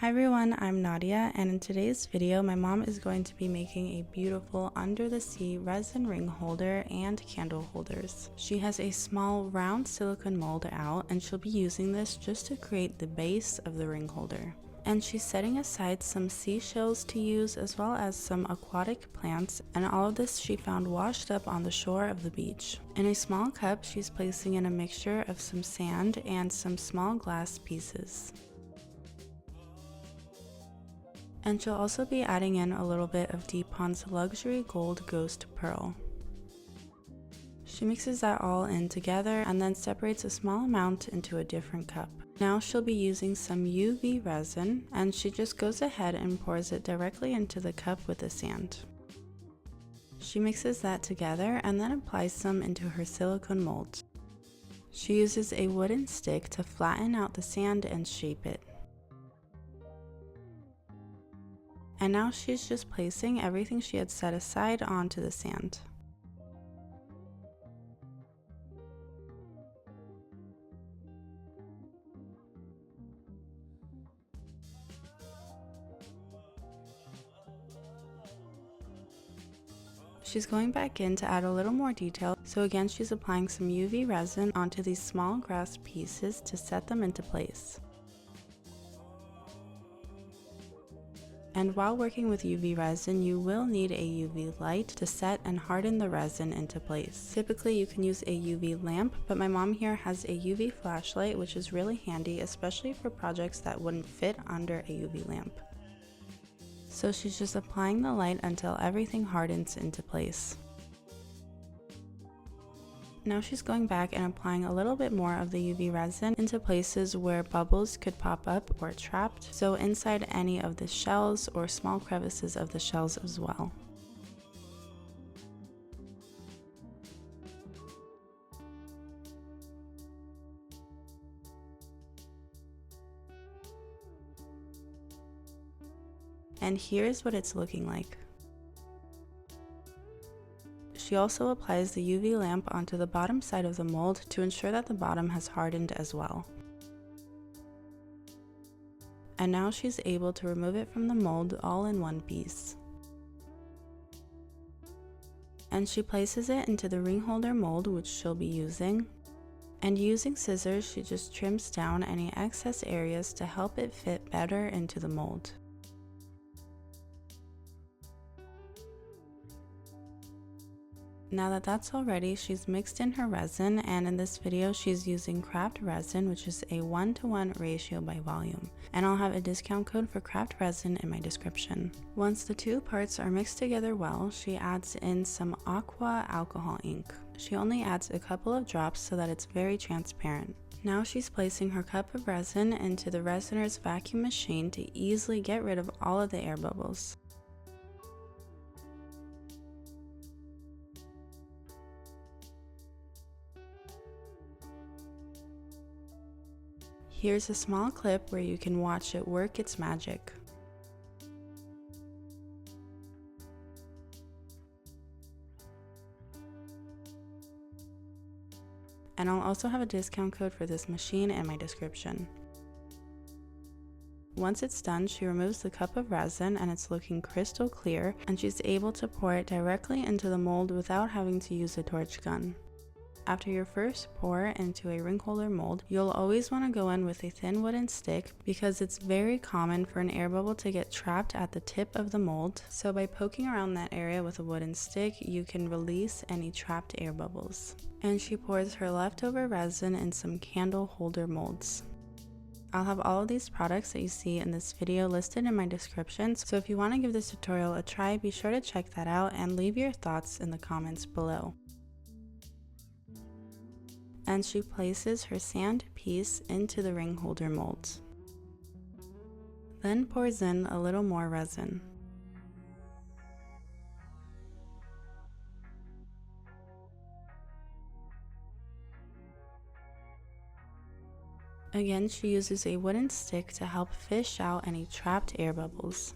Hi everyone, I'm Nadia, and in today's video my mom is going to be making a beautiful under the sea resin ring holder and candle holders. She has a small round silicone mold out and she'll be using this just to create the base of the ring holder. And she's setting aside some seashells to use as well as some aquatic plants, and all of this she found washed up on the shore of the beach. In a small cup she's placing in a mixture of some sand and some small glass pieces. And she'll also be adding in a little bit of DuPont's Luxury Gold Ghost Pearl. She mixes that all in together and then separates a small amount into a different cup. Now she'll be using some UV resin, and she just goes ahead and pours it directly into the cup with the sand. She mixes that together and then applies some into her silicone mold. She uses a wooden stick to flatten out the sand and shape it. And now she's just placing everything she had set aside onto the sand. She's going back in to add a little more detail, so again she's applying some UV resin onto these small grass pieces to set them into place. And while working with UV resin, you will need a UV light to set and harden the resin into place. Typically you can use a UV lamp, but my mom here has a UV flashlight, which is really handy, especially for projects that wouldn't fit under a UV lamp. So she's just applying the light until everything hardens into place. Now she's going back and applying a little bit more of the UV resin into places where bubbles could pop up or trapped, so inside any of the shells or small crevices of the shells as well. And here's what it's looking like. She also applies the UV lamp onto the bottom side of the mold to ensure that the bottom has hardened as well. And now she's able to remove it from the mold all in one piece. And she places it into the ring holder mold, which she'll be using. And using scissors, she just trims down any excess areas to help it fit better into the mold. Now that that's all ready, she's mixed in her resin, and in this video she's using craft resin, which is a 1:1 ratio by volume. And I'll have a discount code for craft resin in my description. Once the two parts are mixed together well, she adds in some aqua alcohol ink. She only adds a couple of drops so that it's very transparent. Now she's placing her cup of resin into the resiner's vacuum machine to easily get rid of all of the air bubbles. Here's a small clip where you can watch it work its magic. And I'll also have a discount code for this machine in my description. Once it's done, she removes the cup of resin and it's looking crystal clear, and she's able to pour it directly into the mold without having to use a torch gun. After your first pour into a ring holder mold, you'll always want to go in with a thin wooden stick because it's very common for an air bubble to get trapped at the tip of the mold. So by poking around that area with a wooden stick, you can release any trapped air bubbles. And she pours her leftover resin in some candle holder molds. I'll have all of these products that you see in this video listed in my description, so if you want to give this tutorial a try, be sure to check that out and leave your thoughts in the comments below. And she places her sand piece into the ring holder mold. Then pours in a little more resin. Again, she uses a wooden stick to help fish out any trapped air bubbles.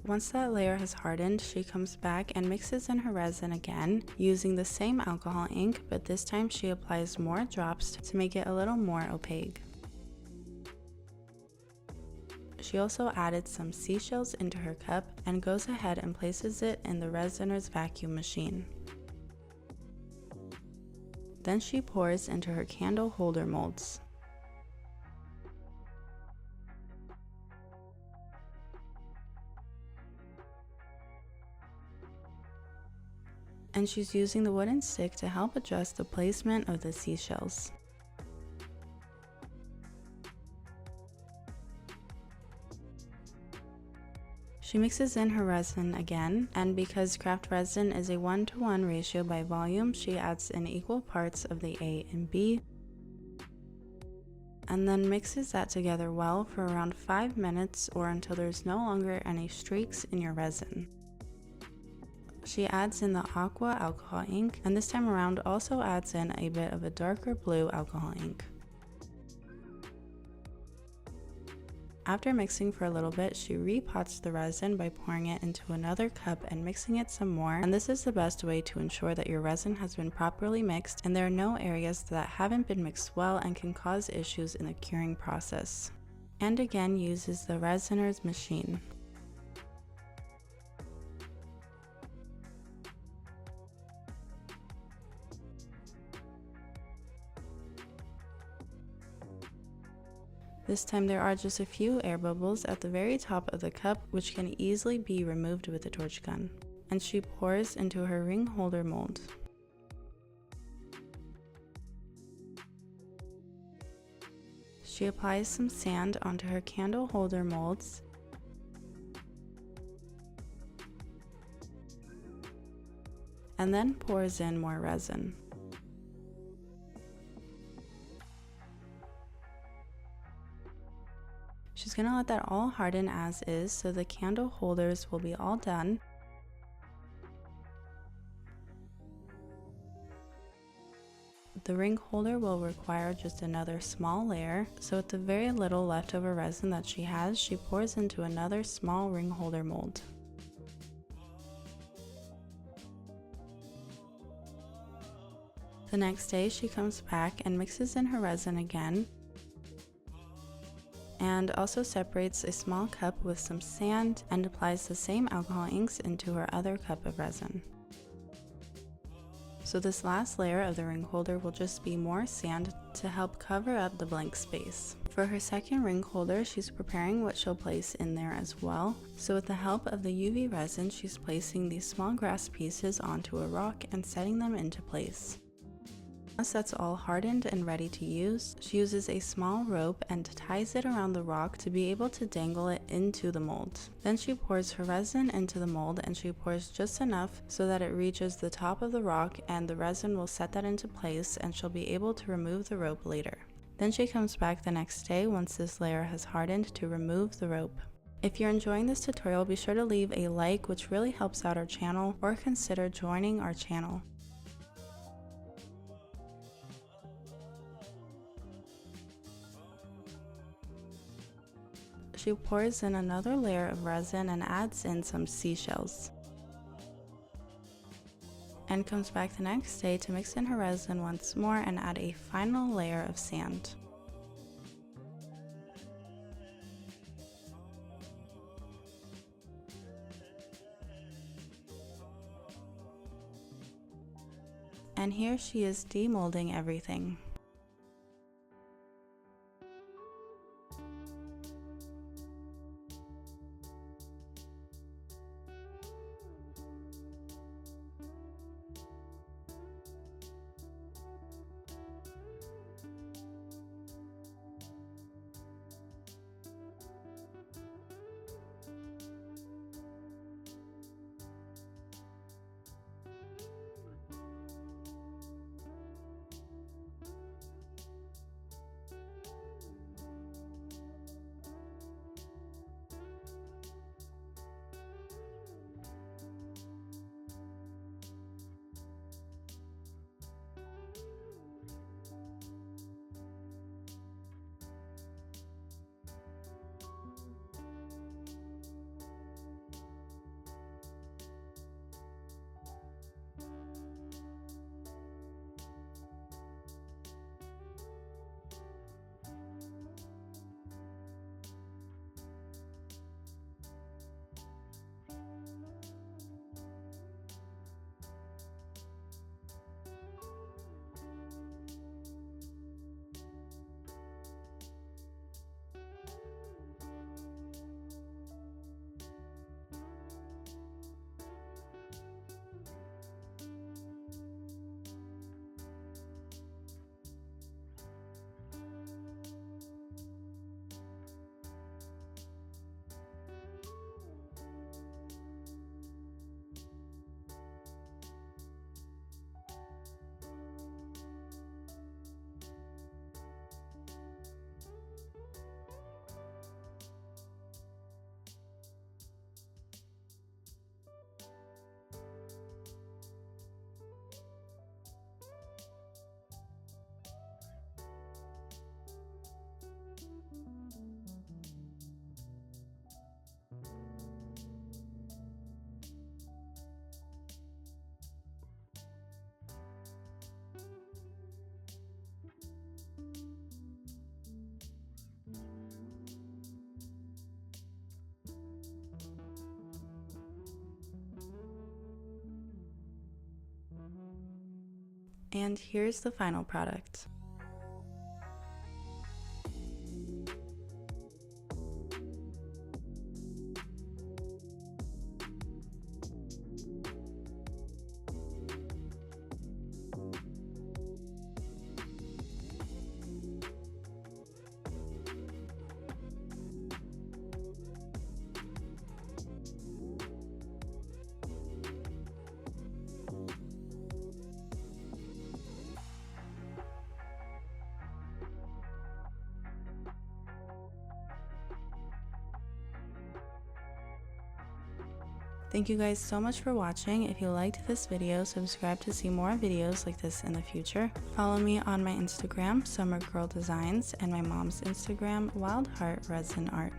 Once that layer has hardened, she comes back and mixes in her resin again using the same alcohol ink, but this time she applies more drops to make it a little more opaque. She also added some seashells into her cup and goes ahead and places it in the Resiner's vacuum machine. Then she pours into her candle holder molds. And she's using the wooden stick to help adjust the placement of the seashells. She mixes in her resin again, and because craft resin is a 1-to-1 ratio by volume, she adds in equal parts of the A and B, and then mixes that together well for around 5 minutes or until there's no longer any streaks in your resin. She adds in the aqua alcohol ink, and this time around also adds in a bit of a darker blue alcohol ink. After mixing for a little bit, she repots the resin by pouring it into another cup and mixing it some more, and this is the best way to ensure that your resin has been properly mixed and there are no areas that haven't been mixed well and can cause issues in the curing process. And again uses the Resiner's machine. This time there are just a few air bubbles at the very top of the cup, which can easily be removed with a torch gun. And she pours into her ring holder mold. She applies some sand onto her candle holder molds. And then pours in more resin. She's going to let that all harden as is, so the candle holders will be all done. The ring holder will require just another small layer, so with the very little leftover resin that she has, she pours into another small ring holder mold. The next day she comes back and mixes in her resin again, and also separates a small cup with some sand and applies the same alcohol inks into her other cup of resin. So this last layer of the ring holder will just be more sand to help cover up the blank space. For her second ring holder, she's preparing what she'll place in there as well. So with the help of the UV resin, she's placing these small grass pieces onto a rock and setting them into place. Once that's all hardened and ready to use, she uses a small rope and ties it around the rock to be able to dangle it into the mold. Then she pours her resin into the mold, and she pours just enough so that it reaches the top of the rock, and the resin will set that into place and she'll be able to remove the rope later. Then she comes back the next day once this layer has hardened to remove the rope. If you're enjoying this tutorial, be sure to leave a like, which really helps out our channel, or consider joining our channel. She pours in another layer of resin and adds in some seashells. And comes back the next day to mix in her resin once more and add a final layer of sand. And here she is demolding everything. And here's the final product. Thank you guys so much for watching. If you liked this video, subscribe to see more videos like this in the future. Follow me on my Instagram, Summer Girl Designs, and my mom's Instagram, Wild Heart Resin Art.